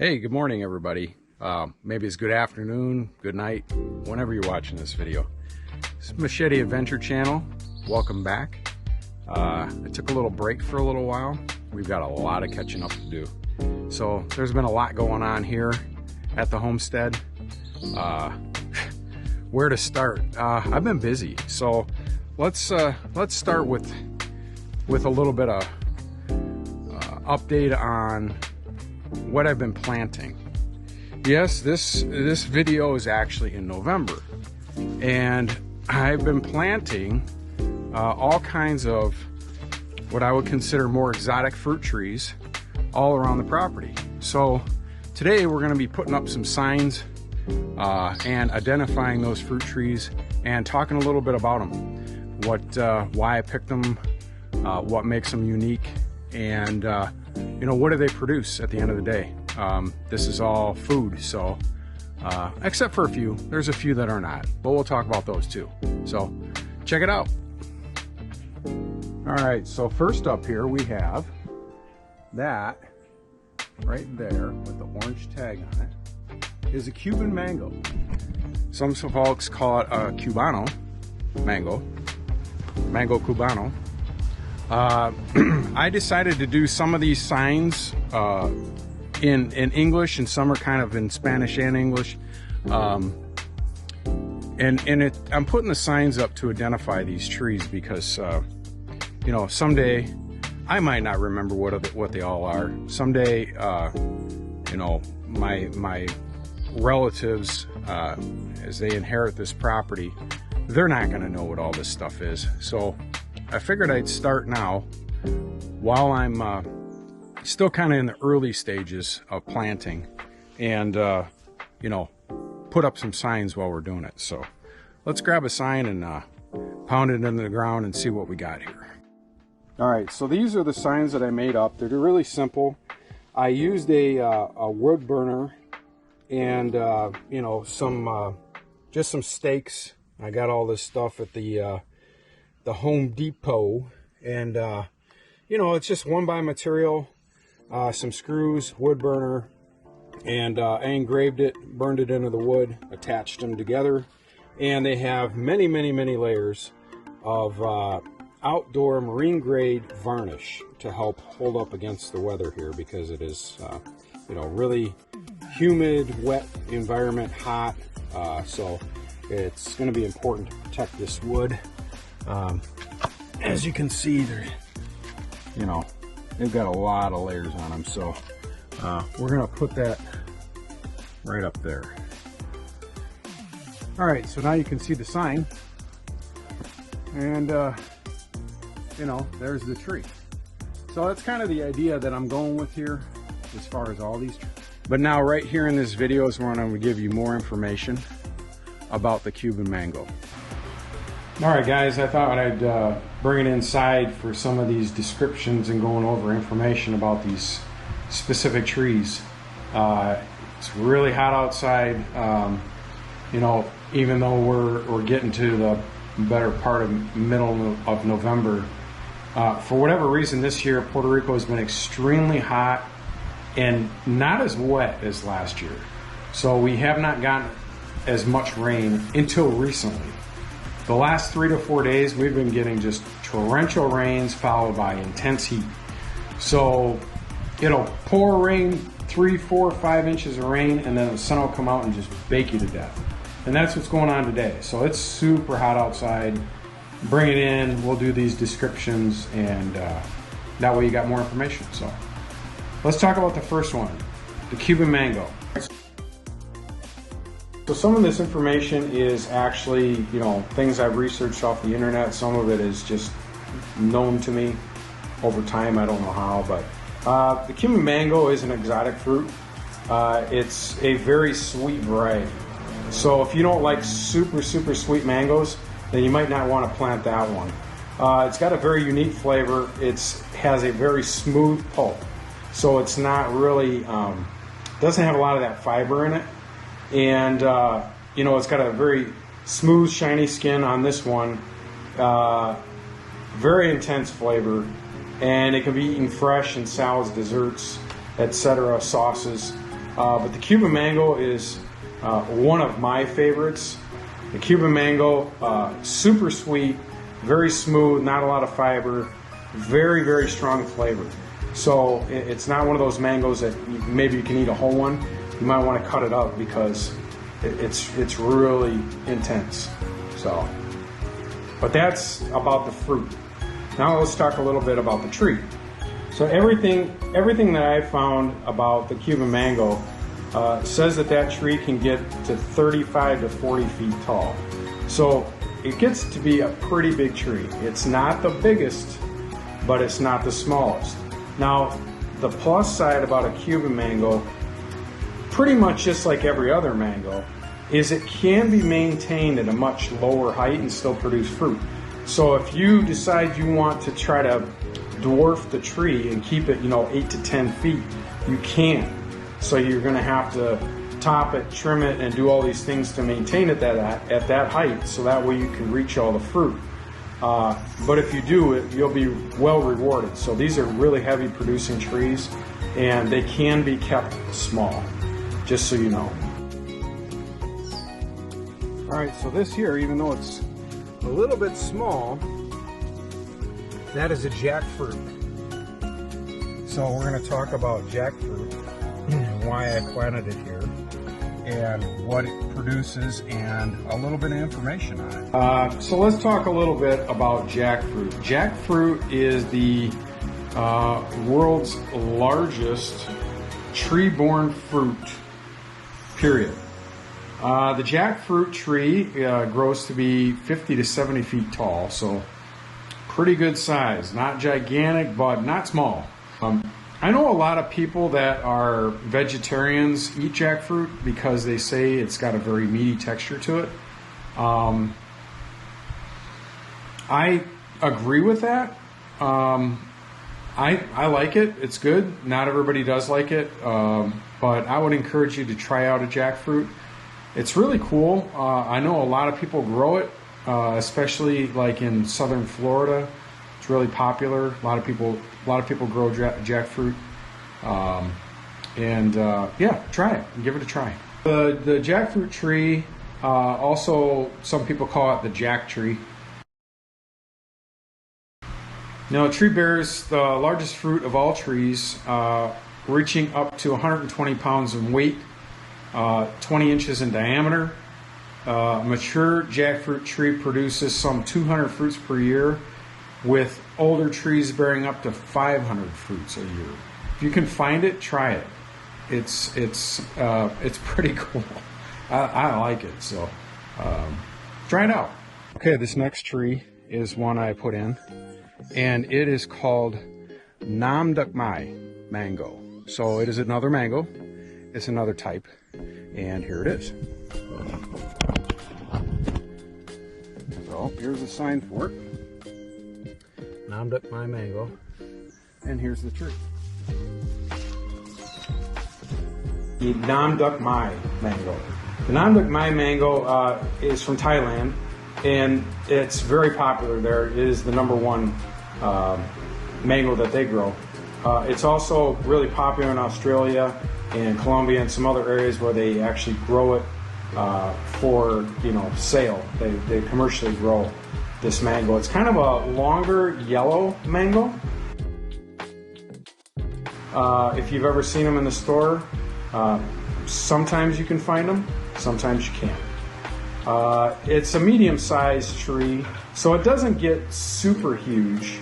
Hey, good morning, everybody. Maybe it's good afternoon, good night, whenever you're watching this video. It's Machete Adventure Channel. Welcome back. I took a little break for a little while. We've got a lot of catching up to do. So there's been a lot going on here at the homestead. Where to start? I've been busy, so let's start with a little bit of update on what I've been planting. Yes, this video is actually in November, and I've been planting all kinds of what I would consider more exotic fruit trees all around the property. So today we're going to be putting up some signs and identifying those fruit trees and talking a little bit about them, why I picked them, what makes them unique, and you know, what do they produce at the end of the day. This is all food, so except for a few. There's a few that are not, but we'll talk about those too. So check it out. All right, so first up here we have that right there with the orange tag on it is a Cuban mango. Some folks call it a Cubano mango, mango Cubano. I decided to do some of these signs in English, and some are kind of in Spanish and English. I'm putting the signs up to identify these trees because you know, someday I might not remember what they all are. Someday, you know, my relatives, as they inherit this property, they're not going to know what all this stuff is. So I figured I'd start now while I'm still kind of in the early stages of planting, and you know, put up some signs while we're doing it. So let's grab a sign and pound it into the ground and see what we got here. All right, so these are the signs that I made up. They're really simple. I used a wood burner and you know, just some stakes. I got all this stuff at the Home Depot, and you know, it's just 1x material, some screws, wood burner, and I engraved it, burned it into the wood, attached them together, and they have many layers of outdoor marine grade varnish to help hold up against the weather here, because it is you know, really humid, wet environment, hot, so it's going to be important to protect this wood. As you can see, you know, they've got a lot of layers on them, so we're gonna put that right up there. All right, so now you can see the sign, and you know, there's the tree. So that's kind of the idea that I'm going with here as far as all these trees. But now right here in this video is where I'm going to give you more information about the Cuban mango. All right, guys, I thought I'd bring it inside for some of these descriptions and going over information about these specific trees. It's really hot outside. You know, even though we're getting to the better part of middle of November, for whatever reason this year Puerto Rico has been extremely hot and not as wet as last year. So we have not gotten as much rain until recently. The last 3 to 4 days, we've been getting just torrential rains followed by intense heat. So it'll pour rain, 3, 4, 5 inches of rain, and then the sun will come out and just bake you to death. And that's what's going on today. So it's super hot outside. Bring it in, we'll do these descriptions, and that way you got more information. So let's talk about the first one, the Cuban mango. So some of this information is actually, you know, things I've researched off the internet. Some of it is just known to me over time. I don't know how, but the Cuban mango is an exotic fruit. It's a very sweet variety. So if you don't like super sweet mangoes, then you might not want to plant that one. It's got a very unique flavor. It has a very smooth pulp. So it's not really, doesn't have a lot of that fiber in it. And you know, it's got a very smooth, shiny skin on this one. Very intense flavor, and it can be eaten fresh in salads, desserts, etc., sauces. But the Cuban mango is one of my favorites. The Cuban mango, super sweet, very smooth, not a lot of fiber, very, very strong flavor. So it's not one of those mangoes that maybe you can eat a whole one. You might want to cut it up because it's really intense. So, but that's about the fruit. Now let's talk a little bit about the tree. So everything that I found about the Cuban mango says that tree can get to 35 to 40 feet tall. So it gets to be a pretty big tree. It's not the biggest, but it's not the smallest. Now, the plus side about a Cuban mango, pretty much just like every other mango, is it can be maintained at a much lower height and still produce fruit. So if you decide you want to try to dwarf the tree and keep it, 8 to 10 feet, you can. So you're going to have to top it, trim it, and do all these things to maintain it at that height, so that way you can reach all the fruit. But if you do it, you'll be well rewarded. So these are really heavy producing trees, and they can be kept small, just so you know. All right, so this here, even though it's a little bit small, that is a jackfruit. So we're going to talk about jackfruit and why I planted it here and what it produces and a little bit of information on it. So let's talk a little bit about jackfruit. Jackfruit is the world's largest tree-borne fruit, period. The jackfruit tree grows to be 50 to 70 feet tall, so pretty good size. Not gigantic, but not small. I know a lot of people that are vegetarians eat jackfruit because they say it's got a very meaty texture to it. I agree with that. I like it. It's good. Not everybody does like it, but I would encourage you to try out a jackfruit. It's really cool. I know a lot of people grow it, especially like in southern Florida. It's really popular. A lot of people grow jackfruit, yeah, try it and give it a try. The jackfruit tree, also some people call it the jack tree. Now, a tree bears the largest fruit of all trees, reaching up to 120 pounds in weight, 20 inches in diameter. Mature jackfruit tree produces some 200 fruits per year, with older trees bearing up to 500 fruits a year. If you can find it, try it. It's pretty cool. I like it, so try it out. Okay, this next tree is one I put in, and it is called Mame mango. So it is another mango. It's another type, and here it is. So here's a sign for it. Mame mango, and here's the tree. The Mame mango. The Mame mango is from Thailand, and it's very popular there. It is the #1 mango that they grow. It's also really popular in Australia and Colombia and some other areas where they actually grow it for sale. They commercially grow this mango. It's kind of a longer yellow mango. If you've ever seen them in the store, sometimes you can find them, sometimes you can't. It's a medium-sized tree, so it doesn't get super huge.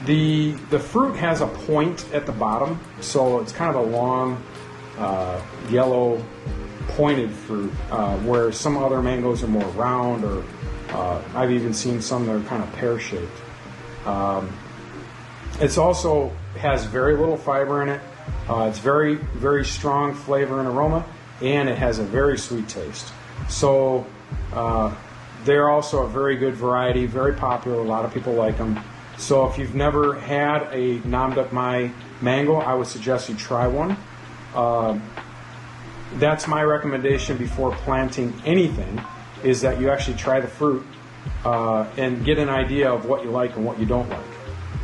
The fruit has a point at the bottom, so it's kind of a long yellow pointed fruit, where some other mangoes are more round, or I've even seen some that are kind of pear-shaped. It's also has very little fiber in it. It's very, very strong flavor and aroma, and it has a very sweet taste. So they're also a very good variety, very popular. A lot of people like them. So if you've never had a Mame mango, I would suggest you try one. That's my recommendation before planting anything, is that you actually try the fruit and get an idea of what you like and what you don't like.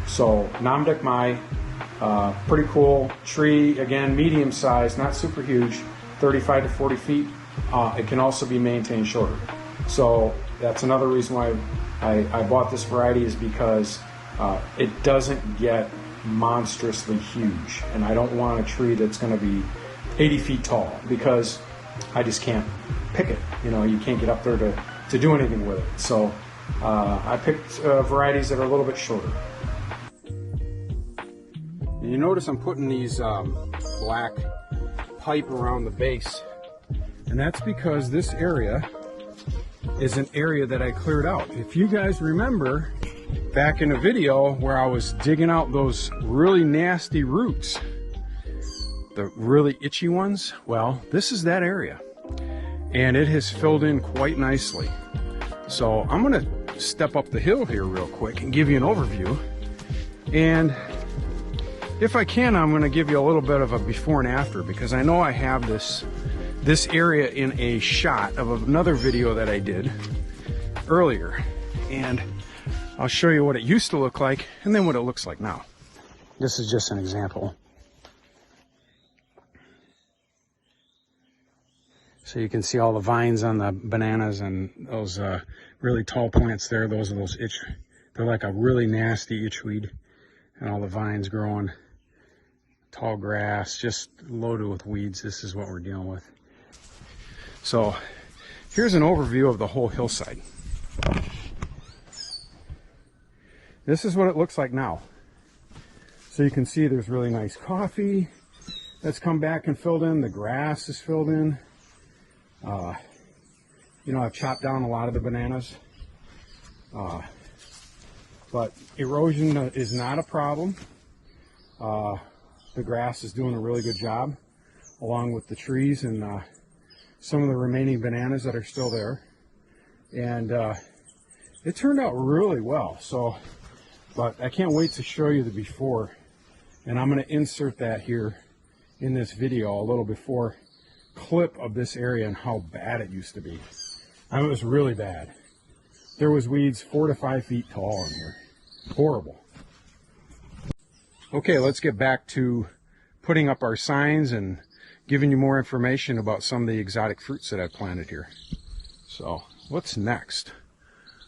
So Mame, Pretty cool tree, again, medium size, not super huge, 35 to 40 feet. It can also be maintained shorter. So that's another reason why I bought this variety, is because it doesn't get monstrously huge. And I don't want a tree that's going to be 80 feet tall, because I just can't pick it. You know, you can't get up there to do anything with it. So I picked varieties that are a little bit shorter. You notice I'm putting these black pipe around the base, and that's because this area is an area that I cleared out. If you guys remember back in a video where I was digging out those really nasty roots, the really itchy ones, well, this is that area, and it has filled in quite nicely. So I'm gonna step up the hill here real quick and give you an overview, and if I can, I'm going to give you a little bit of a before and after, because I know I have this area in a shot of another video that I did earlier, and I'll show you what it used to look like and then what it looks like now. This is just an example. So you can see all the vines on the bananas and those really tall plants there. Those are those itch. They're like a really nasty itchweed, and all the vines growing. Tall grass, just loaded with weeds. This is what we're dealing with. So here's an overview of the whole hillside. This is what it looks like now. So you can see there's really nice coffee that's come back and filled in. The grass is filled in. You know, I've chopped down a lot of the bananas, but erosion is not a problem. The grass is doing a really good job, along with the trees and some of the remaining bananas that are still there. And it turned out really well. So, but I can't wait to show you the before, and I'm going to insert that here in this video, a little before clip of this area and how bad it used to be. I mean, it was really bad. There was weeds 4 to 5 feet tall in here. Horrible. Okay, let's get back to putting up our signs and giving you more information about some of the exotic fruits that I've planted here. So, what's next?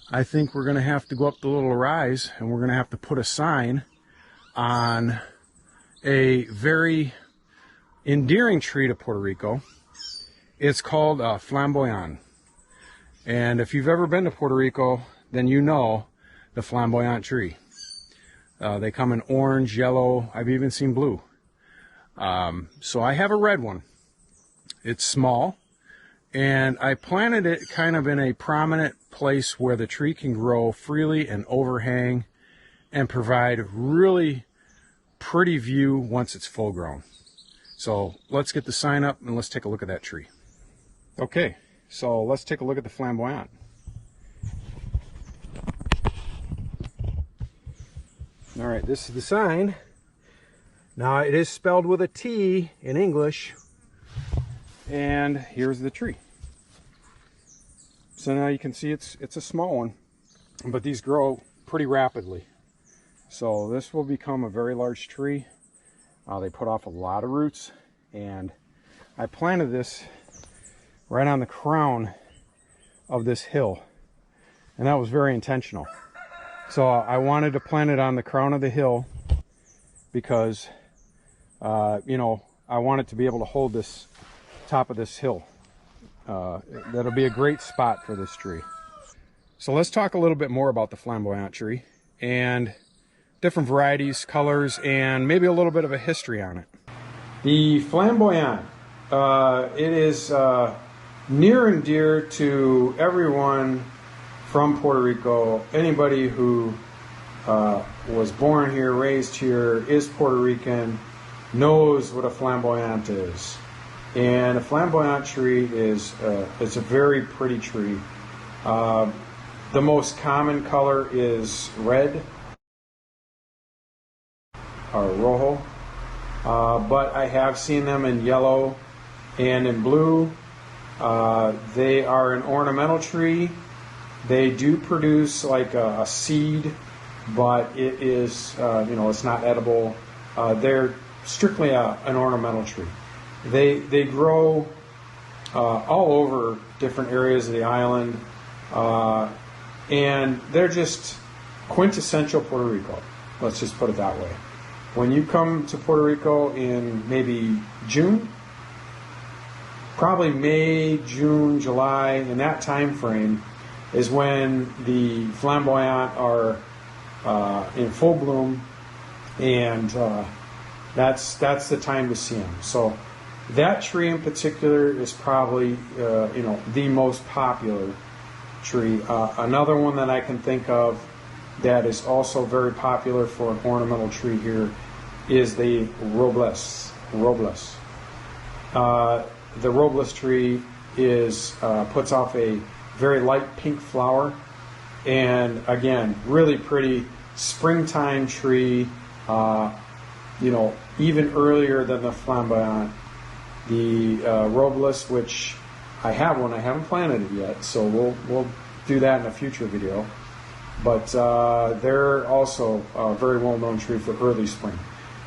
I think we're going to have to go up the little rise, and we're going to have to put a sign on a very endearing tree to Puerto Rico. It's called Flamboyan. And if you've ever been to Puerto Rico, then you know the flamboyant tree. They come in orange, yellow, I've even seen blue. So I have a red one. It's small, and I planted it kind of in a prominent place where the tree can grow freely and overhang and provide really pretty view once it's full grown. So let's get the sign up and let's take a look at that tree. Okay, so let's take a look at the flamboyant. All right, this is the sign. Now it is spelled with a T in English, and here's the tree. So now you can see it's a small one, but these grow pretty rapidly. So this will become a very large tree. They put off a lot of roots, and I planted this right on the crown of this hill, and that was very intentional. So I wanted to plant it on the crown of the hill because, you know, I want it to be able to hold this top of this hill. That'll be a great spot for this tree. So let's talk a little bit more about the flamboyant tree and different varieties, colors, and maybe a little bit of a history on it. The flamboyant, it is near and dear to everyone from Puerto Rico. Anybody who was born here, raised here, is Puerto Rican, knows what a flamboyant is. And a flamboyant tree is it's a very pretty tree. The most common color is red or rojo, but I have seen them in yellow and in blue. They are an ornamental tree. They do produce like a seed, but it is, you know, it's not edible. they're strictly an ornamental tree. They grow all over different areas of the island, and they're just quintessential Puerto Rico. Let's just put it that way. When you come to Puerto Rico in maybe June, probably May, June, July, in that time frame is when the Flamboyant are in full bloom, and that's the time to see them. So that tree in particular is probably the most popular tree. Another one that I can think of that is also very popular for an ornamental tree here is the Robles. The Robles tree puts off a very light pink flower, and again, really pretty springtime tree. Even earlier than the Flamboyant. The Robles, which I have one, I haven't planted it yet, so we'll do that in a future video. But they're also a very well-known tree for early spring.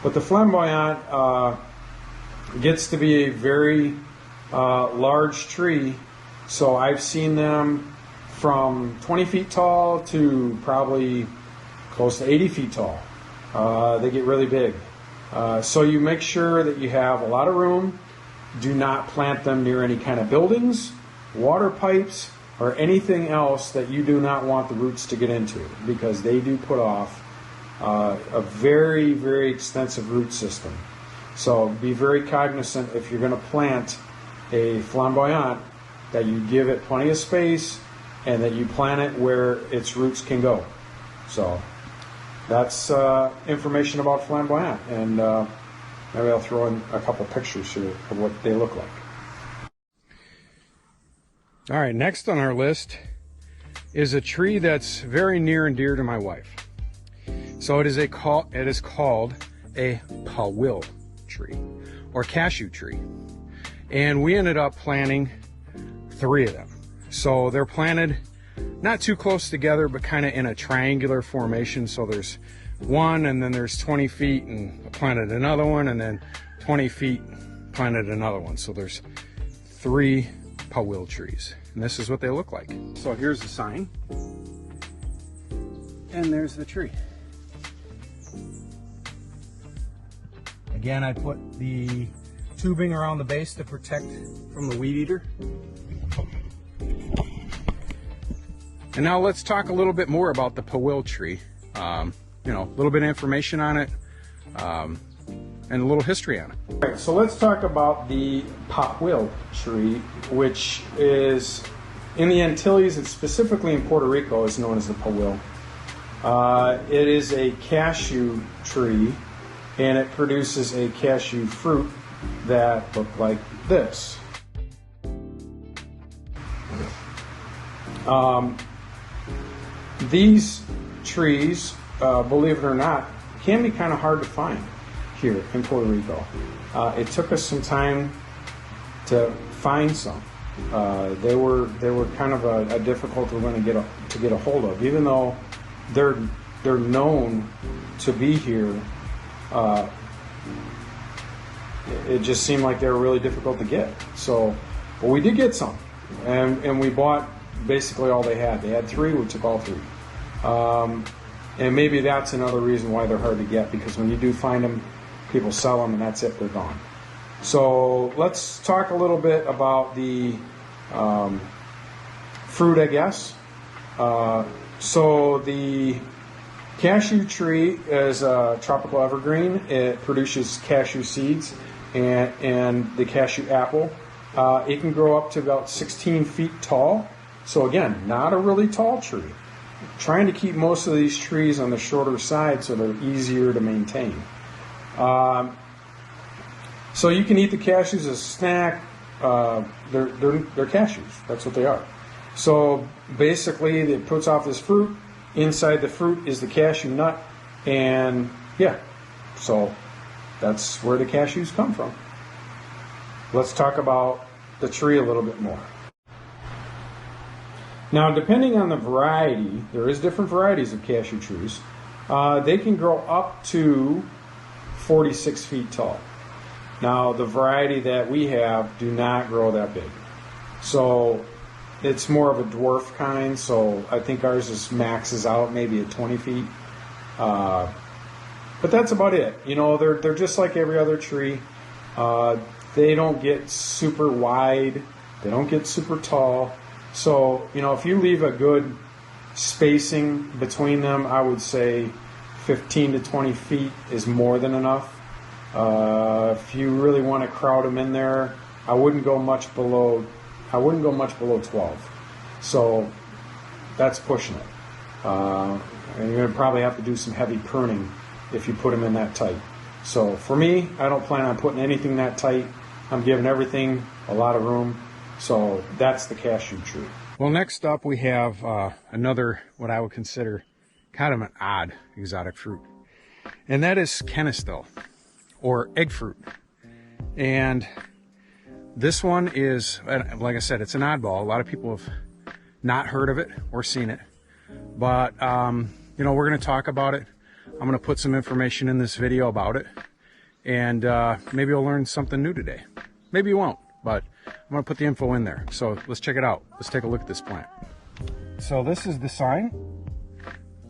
But the Flamboyant gets to be a very large tree, so I've seen them from 20 feet tall to probably close to 80 feet tall. They get really big. So you make sure that you have a lot of room. Do not plant them near any kind of buildings, water pipes, or anything else that you do not want the roots to get into, because they do put off a very, very extensive root system. So be very cognizant if you're going to plant a Flamboyant that you give it plenty of space and that you plant it where its roots can go. So that's information about Flamboyant, and maybe I'll throw in a couple pictures here of what they look like. All right, next on our list is a tree that's very near and dear to my wife. So it is called a Pawil tree, or cashew tree. And we ended up planting 3 of them. So they're planted not too close together, but kind of in a triangular formation. So there's one, and then there's 20 feet, and I planted another one, and then 20 feet, planted another one. So there's 3 Pawil trees, and this is what they look like. So here's the sign, and there's the tree. Again, I put the tubing around the base to protect from the weed eater. And now let's talk a little bit more about the Pawil tree. A little bit of information on it, and a little history on it. All right, so let's talk about the Pawil tree, which is in the Antilles, and specifically in Puerto Rico, is known as the Pawil. It is a cashew tree, and it produces a cashew fruit that look like this. These trees, believe it or not, can be kind of hard to find here in Puerto Rico. It took us some time to find some. They were kind of a difficult one to get a hold of, even though they're known to be here. It just seemed like they were really difficult to get. So, but we did get some, and we bought basically all they had. They had 3, we took all 3. And maybe that's another reason why they're hard to get, because when you do find them, people sell them and that's it, they're gone. So let's talk a little bit about the fruit, I guess. So the cashew tree is a tropical evergreen. It produces cashew seeds and the cashew apple. It can grow up to about 16 feet tall. So again, not a really tall tree. Trying to keep most of these trees on the shorter side so they're easier to maintain. So you can eat the cashews as a snack. They're cashews. That's what they are. So basically, it puts off this fruit. Inside the fruit is the cashew nut, and yeah, so that's where the cashews come from. Let's talk about the tree a little bit more. Now, depending on the variety, there is different varieties of cashew trees. They can grow up to 46 feet tall. Now, the variety that we have do not grow that big. So it's more of a dwarf kind, so I think ours maxes out maybe at 20 feet. But that's about it. You know, they're just like every other tree. They don't get super wide. They don't get super tall. So, you know, if you leave a good spacing between them, I would say 15 to 20 feet is more than enough. If you really want to crowd them in there, I wouldn't go much below 12. So that's pushing it. And you're going to probably have to do some heavy pruning if you put them in that tight. So for me, I don't plan on putting anything that tight. I'm giving everything a lot of room. So that's the cashew tree. Well, next up we have another, what I would consider kind of an odd exotic fruit. And that is Canistel, or egg fruit. And this one is, like I said, it's an oddball. A lot of people have not heard of it or seen it. But, you know, we're going to talk about it. I'm going to put some information in this video about it. And maybe you'll learn something new today. Maybe you won't, but I'm going to put the info in there. So let's check it out. Let's take a look at this plant. So this is the sign,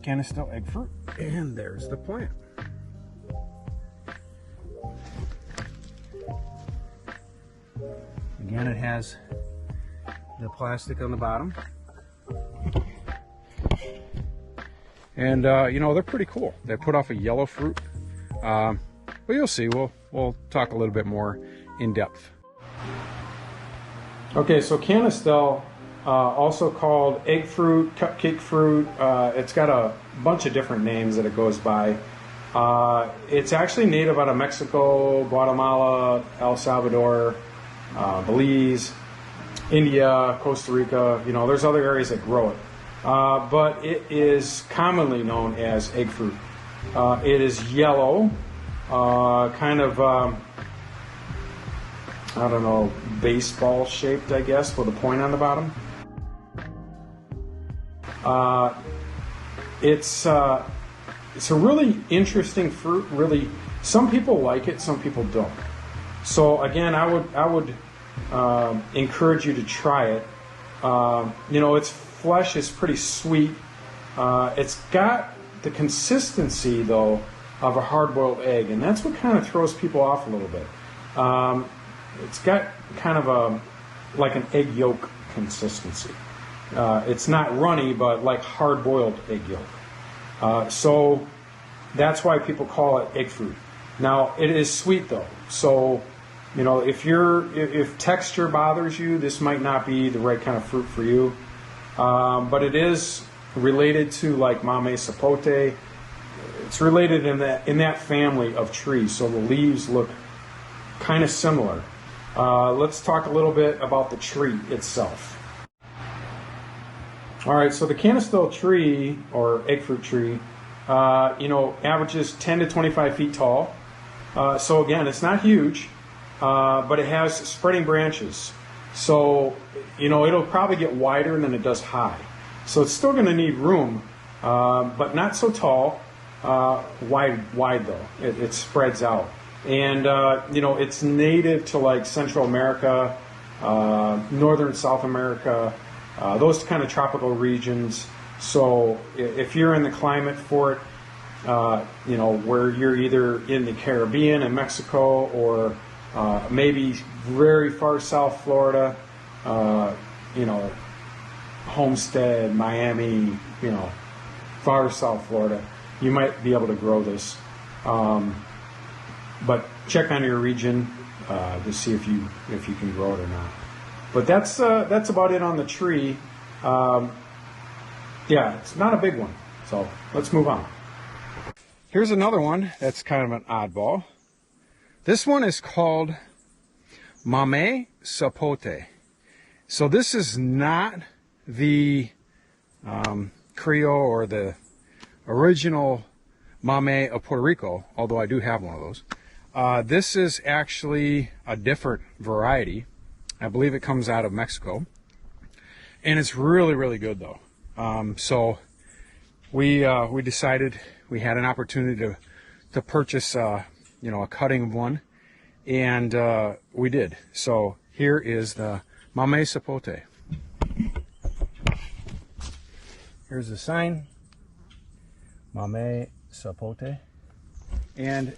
Canistel egg fruit. And there's the plant. Again, it has the plastic on the bottom. And, you know, they're pretty cool. They put off a yellow fruit. But you'll see. We'll talk a little bit more in depth. Okay, so Canistel, also called egg fruit, cupcake fruit. It's got a bunch of different names that it goes by. It's actually native out of Mexico, Guatemala, El Salvador, Belize, India, Costa Rica. You know, there's other areas that grow it. But it is commonly known as egg fruit. It is yellow, kind of, I don't know, baseball shaped, I guess, with a point on the bottom. It's a really interesting fruit. Really, some people like it, some people don't. So again, I would encourage you to try it. You know, its flesh is pretty sweet. It's got the consistency, though, of a hard-boiled egg, and that's what kind of throws people off a little bit. It's got kind of like an egg yolk consistency. It's not runny, but like hard-boiled egg yolk. So that's why people call it egg fruit. Now, it is sweet, though. So, you know, if texture bothers you, this might not be the right kind of fruit for you. But it is related to like Mame, sapote. It's related in that family of trees. So the leaves look kind of similar. Let's talk a little bit about the tree itself. All right, so the Canistel tree, or egg fruit tree, you know, averages 10 to 25 feet tall. So again, it's not huge, but it has spreading branches. So, you know, it'll probably get wider than it does high. So it's still going to need room, but not so tall. Wide though. It spreads out. And, you know, it's native to like Central America, Northern South America, those kind of tropical regions. So if you're in the climate for it, you know, where you're either in the Caribbean and Mexico, or maybe very far south Florida, you know, Homestead, Miami, you know, far south Florida, you might be able to grow this. But check on your region to see if you can grow it or not. But that's about it on the tree. Yeah, it's not a big one. So let's move on. Here's another one that's kind of an oddball. This one is called Mame sapote. So this is not the Creole or the original Mame of Puerto Rico, although I do have one of those. This is actually a different variety. I believe it comes out of Mexico. And it's really, really good though. So we decided we had an opportunity to purchase you know, a cutting of one, and we did. So here is the Mame sapote. Here's the sign, Mame sapote. And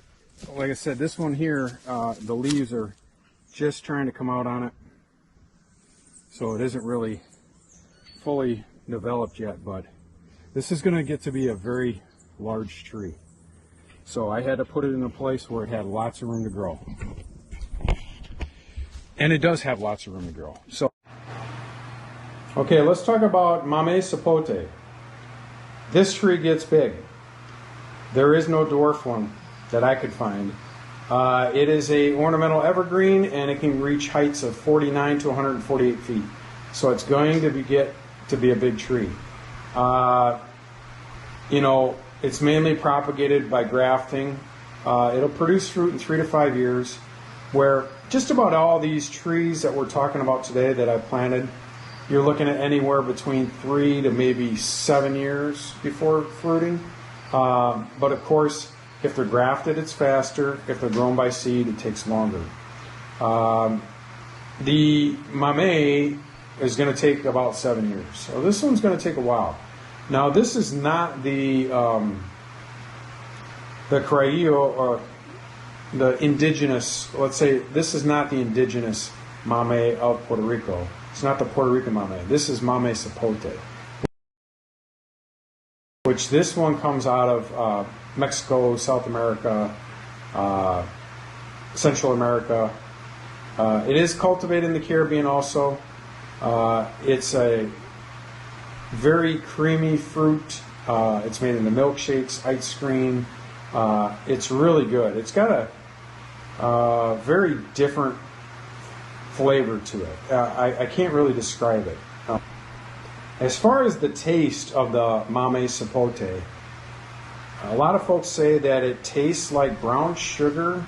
like I said, this one here, the leaves are just trying to come out on it. So it isn't really fully developed yet, but this is going to get to be a very large tree. So I had to put it in a place where it had lots of room to grow. And it does have lots of room to grow. So, okay, let's talk about Mame sapote. This tree gets big. There is no dwarf one that I could find. It is a ornamental evergreen, and it can reach heights of 49 to 148 feet. So it's going to get to be a big tree. You know, it's mainly propagated by grafting. It'll produce fruit in 3 to 5 years, where just about all these trees that we're talking about today that I planted, you're looking at anywhere between 3 to maybe 7 years before fruiting. But of course, if they're grafted, it's faster. If they're grown by seed, it takes longer. The Mame is going to take about 7 years. So this one's going to take a while. Now, this is not the Criollo or the indigenous, let's say, this is not the indigenous Mame of Puerto Rico. It's not the Puerto Rican Mame. This is Mame sapote, which this one comes out of Mexico, South America, Central America. It is cultivated in the Caribbean also. It's a very creamy fruit. It's made into milkshakes, ice cream. It's really good. It's got a very different flavor to it. I can't really describe it. As far as the taste of the Mame sapote, a lot of folks say that it tastes like brown sugar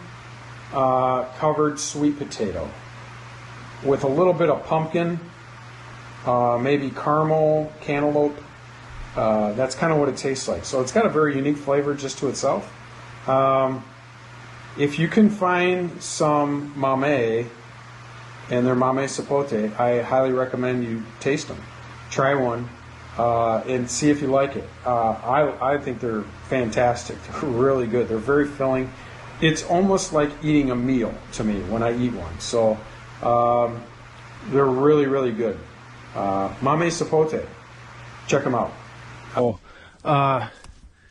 covered sweet potato with a little bit of pumpkin, maybe caramel, cantaloupe. That's kind of what it tastes like. So it's got a very unique flavor just to itself. If you can find some Mame and their Mame sapote, I highly recommend you taste them. Try one and see if you like it. I think they're fantastic. They're really good. They're very filling. It's almost like eating a meal to me when I eat one. So they're really, really good. Mame sapote. Check them out. Oh,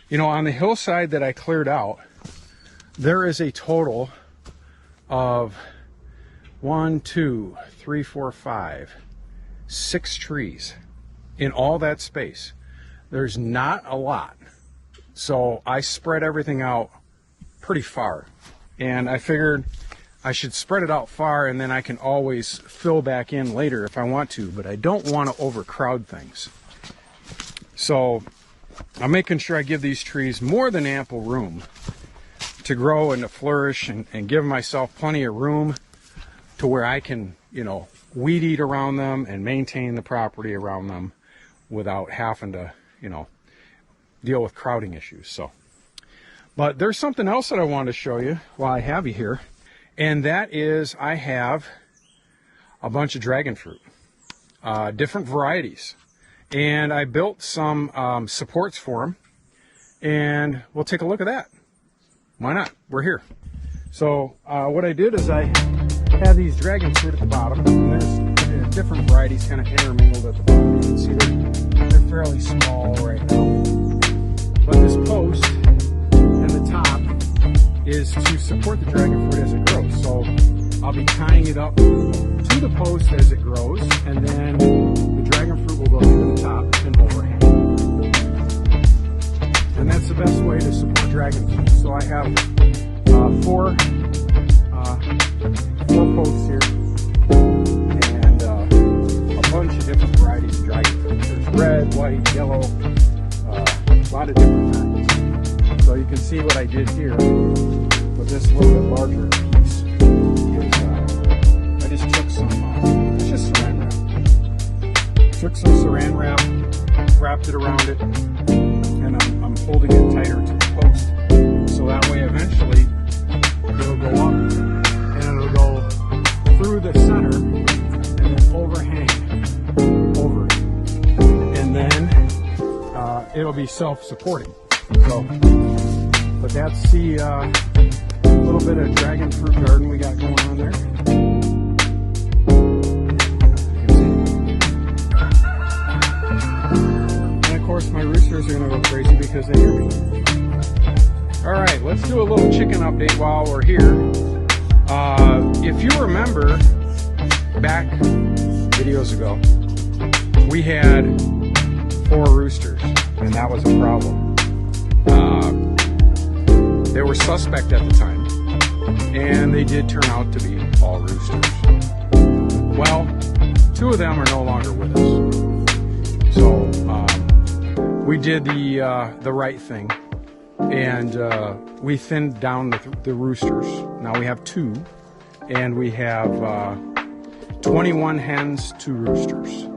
you know, on the hillside that I cleared out, there is a total of 1, 2, 3, 4, 5, 6 trees in all that space. There's not a lot. So I spread everything out pretty far. And I figured I should spread it out far, and then I can always fill back in later if I want to, but I don't want to overcrowd things. So I'm making sure I give these trees more than ample room to grow and to flourish, and give myself plenty of room to where I can, you know, weed eat around them and maintain the property around them without having to, you know, deal with crowding issues. So, but there's something else that I wanted to show you while I have you here, and that is I have a bunch of dragon fruit, different varieties. And I built some supports for them, and we'll take a look at that. Why not? We're here. So what I did is I have these dragon fruit at the bottom, and there's different varieties kind of intermingled at the bottom. You can see they're fairly small right now. But this post and the top is to support the dragon fruit as it grows. So I'll be tying it up to the post as it grows, and then the dragon fruit will go to the top and overhang. And that's the best way to support dragon fruit. So I have four posts here, and a bunch of different varieties of dragon fruit. There's red, white, yellow, a lot of different kinds. So you can see what I did here with this little bit larger piece is I just took some, it's just saran wrap. Took some saran wrap, wrapped it around it, and I'm holding it tighter to the post. So that way eventually go up and it'll go through the center and then overhang over it. And then it'll be self-supporting. So, but that's the little bit of dragon fruit garden we got going on there. And of course my roosters are going to go crazy because they hear me. Alright, let's do a little chicken update while we're here. If you remember back videos ago, we had 4 roosters and that was a problem. They were suspect at the time, and they did turn out to be all roosters. Well, 2 of them are no longer with us. So we did the right thing, and we thinned down the roosters. Now we have 2, and we have 21 hens, 2 roosters.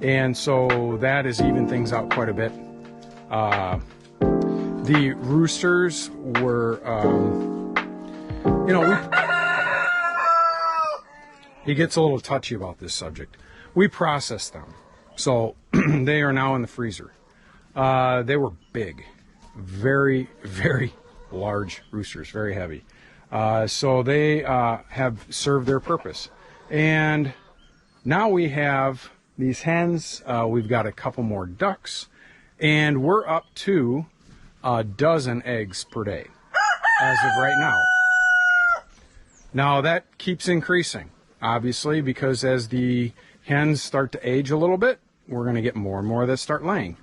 And so that has evened things out quite a bit. The roosters were, you know, he gets a little touchy about this subject. We processed them, so they are now in the freezer. They were big, very, very large roosters, very heavy. So they have served their purpose. And now we have these hens, we've got a couple more ducks, and we're up to a dozen eggs per day as of right now. Now that keeps increasing, obviously, because as the hens start to age a little bit, we're going to get more and more that start laying.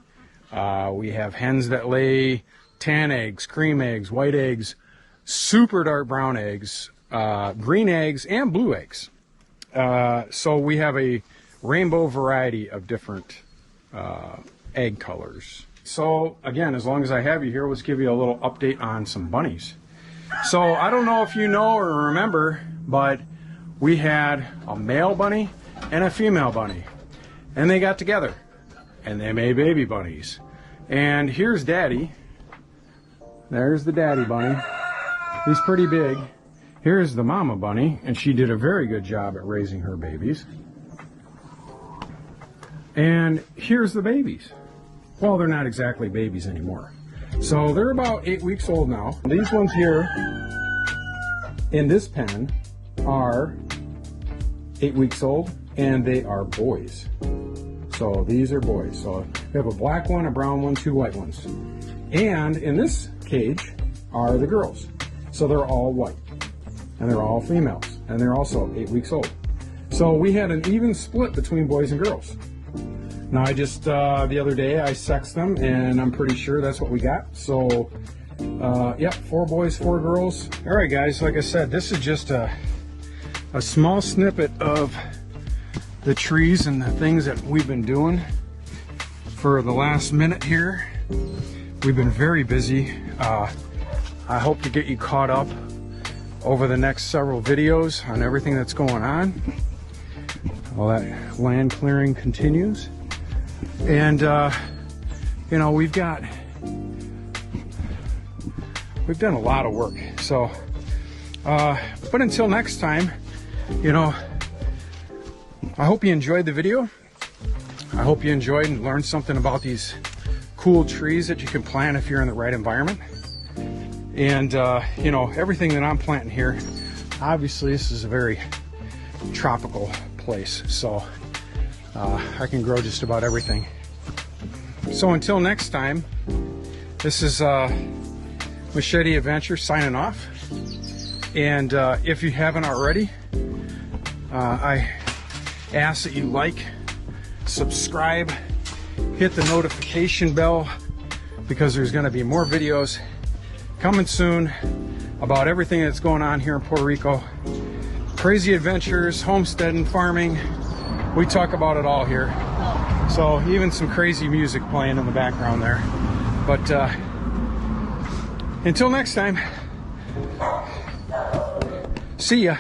We have hens that lay tan eggs, cream eggs, white eggs, super dark brown eggs, green eggs, and blue eggs. So we have a rainbow variety of different egg colors. So again, as long as I have you here, let's give you a little update on some bunnies. So I don't know if you know or remember, but we had a male bunny and a female bunny, and they got together and they made baby bunnies. And here's daddy. There's the daddy bunny. He's pretty big. Here's the mama bunny, and she did a very good job at raising her babies. And here's the babies. Well, they're not exactly babies anymore. So they're about 8 weeks old now. These ones here in this pen are 8 weeks old, and they are boys. So these are boys. So we have a black one, a brown one, 2 white ones. And in this cage are the girls. So they're all white, and they're all females, and they're also 8 weeks old. So we had an even split between boys and girls. Now I just, the other day I sexed them, and I'm pretty sure that's what we got. So, yep, 4 boys, 4 girls. All right, guys, like I said, this is just a small snippet of the trees and the things that we've been doing for the last minute here. We've been very busy. I hope to get you caught up over the next several videos on everything that's going on. All that land clearing continues. And, you know, we've done a lot of work. So, but until next time, you know, I hope you enjoyed the video. I hope you enjoyed and learned something about these cool trees that you can plant if you're in the right environment. And, you know, everything that I'm planting here, obviously this is a very tropical place. So, I can grow just about everything. So until next time, this is Machete Adventure signing off. And if you haven't already, I ask that you like, subscribe, hit the notification bell, because there's going to be more videos coming soon about everything that's going on here in Puerto Rico. Crazy adventures, homesteading, farming. We talk about it all here. So even some crazy music playing in the background there. But until next time, see ya.